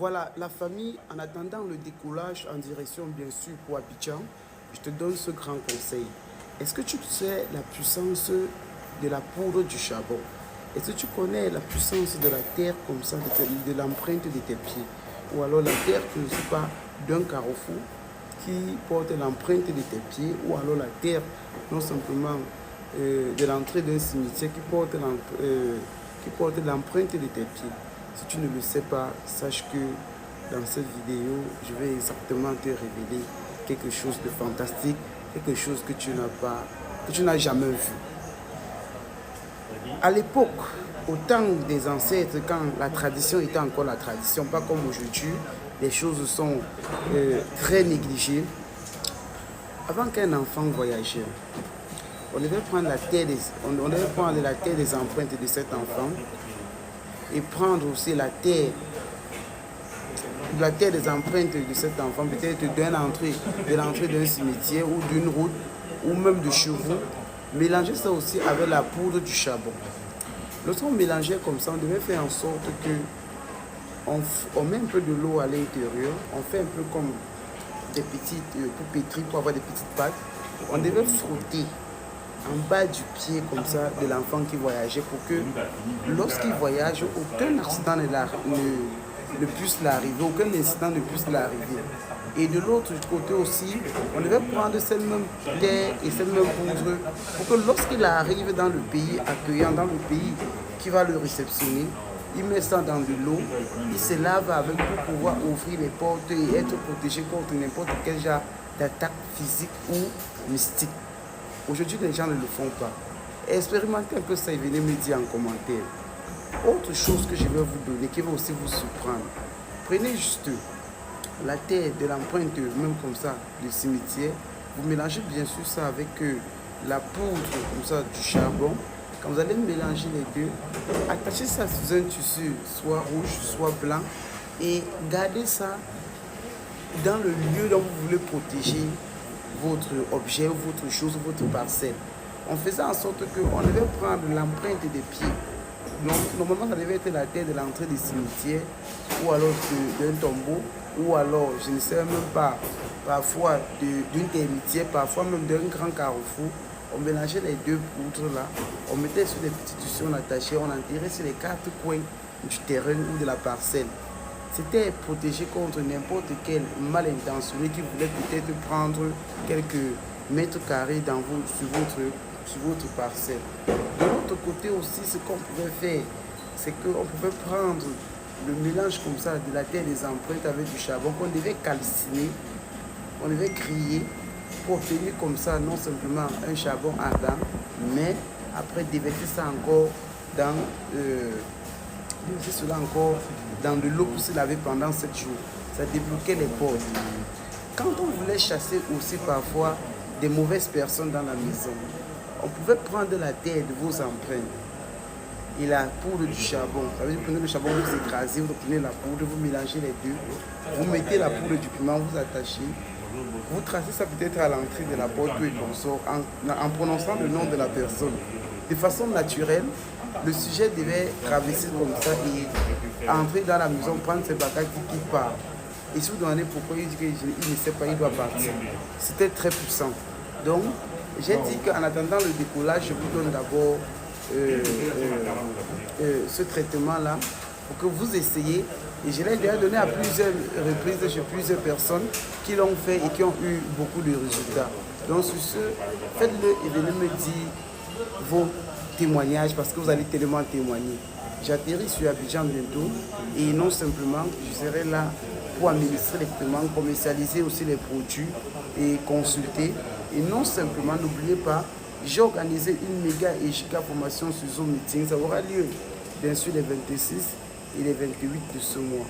Voilà, la famille, en attendant le décollage en direction, bien sûr, pour Abidjan, je te donne ce grand conseil. Est-ce que tu sais la puissance de la poudre du charbon? Est-ce que tu connais la puissance de la terre comme ça, de l'empreinte de tes pieds? Ou alors la terre que je ne sais pas, d'un carrefour qui porte l'empreinte de tes pieds, ou alors la terre, non simplement de l'entrée d'un cimetière qui porte l'empreinte de tes pieds. Si tu ne le sais pas, sache que dans cette vidéo, je vais exactement te révéler quelque chose de fantastique, quelque chose que tu n'as jamais vu. À l'époque, au temps des ancêtres, quand la tradition était encore la tradition, pas comme aujourd'hui, les choses sont très négligées. Avant qu'un enfant voyageait, on devait prendre la terre des empreintes de cet enfant et prendre aussi la terre des empreintes de cet enfant, peut-être de l'entrée d'un cimetière ou d'une route ou même de chevaux. Mélanger ça aussi avec la poudre du charbon. Lorsqu'on mélangeait comme ça, on devait faire en sorte que on met un peu de l'eau à l'intérieur, on fait un peu comme des petites pétrir pour avoir des petites pâtes. On devait frotter en bas du pied comme ça de l'enfant qui voyageait pour que lorsqu'il voyage, aucun accident ne puisse l'arriver, aucun incident ne puisse l'arriver. Et de l'autre côté aussi, on devait prendre cette même terre et cette même poudre pour que lorsqu'il arrive dans le pays accueillant, dans le pays qui va le réceptionner, il met ça dans de l'eau, il se lave avec pour pouvoir ouvrir les portes et être protégé contre n'importe quel genre d'attaque physique ou mystique. Aujourd'hui, les gens ne le font pas. Expérimentez un peu ça et venez me dire en commentaire. Autre chose que je vais vous donner, qui va aussi vous surprendre. Prenez juste la terre de l'empreinte, même comme ça, du cimetière. Vous mélangez bien sûr ça avec la poudre comme ça du charbon. Quand vous allez mélanger les deux, attachez ça sous un tissu, soit rouge, soit blanc, et gardez ça dans le lieu dont vous voulez protéger votre objet, votre chose, votre parcelle. On faisait en sorte qu'on devait prendre l'empreinte des pieds. Donc, normalement, ça devait être la terre de l'entrée des cimetières, ou alors d'un tombeau, ou alors, je ne sais même pas, parfois d'une termitière, parfois même d'un grand carrefour. On mélangeait les deux poudres là, on mettait sur des petits tissus, on attachait, on enterrait sur les quatre coins du terrain ou de la parcelle. C'était protégé contre n'importe quel mal intentionné qui voulait peut-être prendre quelques mètres carrés sur votre parcelle. De l'autre côté aussi, ce qu'on pouvait faire, c'est qu'on pouvait prendre le mélange comme ça de la terre des empreintes avec du charbon qu'on devait calciner, on devait griller pour obtenir comme ça non simplement un charbon ardent, mais après déverser ça encore dans de l'eau pour se laver pendant 7 jours. Ça débloquait les pores. Quand on voulait chasser aussi parfois des mauvaises personnes dans la maison, on pouvait prendre la terre de vos empreintes et la poudre du charbon. Ça veut dire que vous prenez le charbon, vous écrasez, vous prenez la poudre, vous mélangez les deux, vous mettez la poudre du piment, vous attachez, vous tracez ça peut-être à l'entrée de la porte où il consort en prononçant le nom de la personne. De façon naturelle, le sujet devait traverser comme ça et entrer dans la maison, prendre ses bagages qui part. Et si vous demandez pourquoi, il dit qu'il ne sait pas, il doit partir. C'était très puissant. Donc, j'ai dit qu'en attendant le décollage, je vous donne d'abord ce traitement-là pour que vous essayiez. Et je l'ai déjà donné à plusieurs reprises chez plusieurs personnes qui l'ont fait et qui ont eu beaucoup de résultats. Donc sur ce, faites-le et venez me dire vos témoignages parce que vous allez tellement témoigner. J'atterris sur Abidjan bientôt et non simplement, je serai là pour administrer les paiements, commercialiser aussi les produits et consulter. Et non simplement, n'oubliez pas, j'ai organisé une méga et giga formation sur Zoom Meeting. Ça aura lieu bien sûr les 26 et les 28 de ce mois.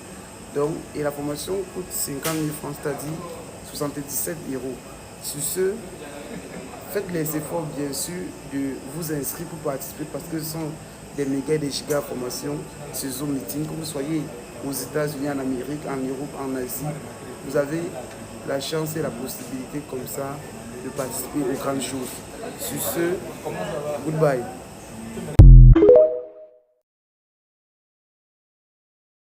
Donc, et la formation coûte 50 000 francs, c'est-à-dire 77 €. Sur ce, faites les efforts bien sûr de vous inscrire pour participer parce que ce sont des méga et des giga formations sur Zoom Meeting. Que vous soyez aux États-Unis, en Amérique, en Europe, en Asie, vous avez la chance et la possibilité comme ça de participer aux grandes choses. Sur ce, goodbye.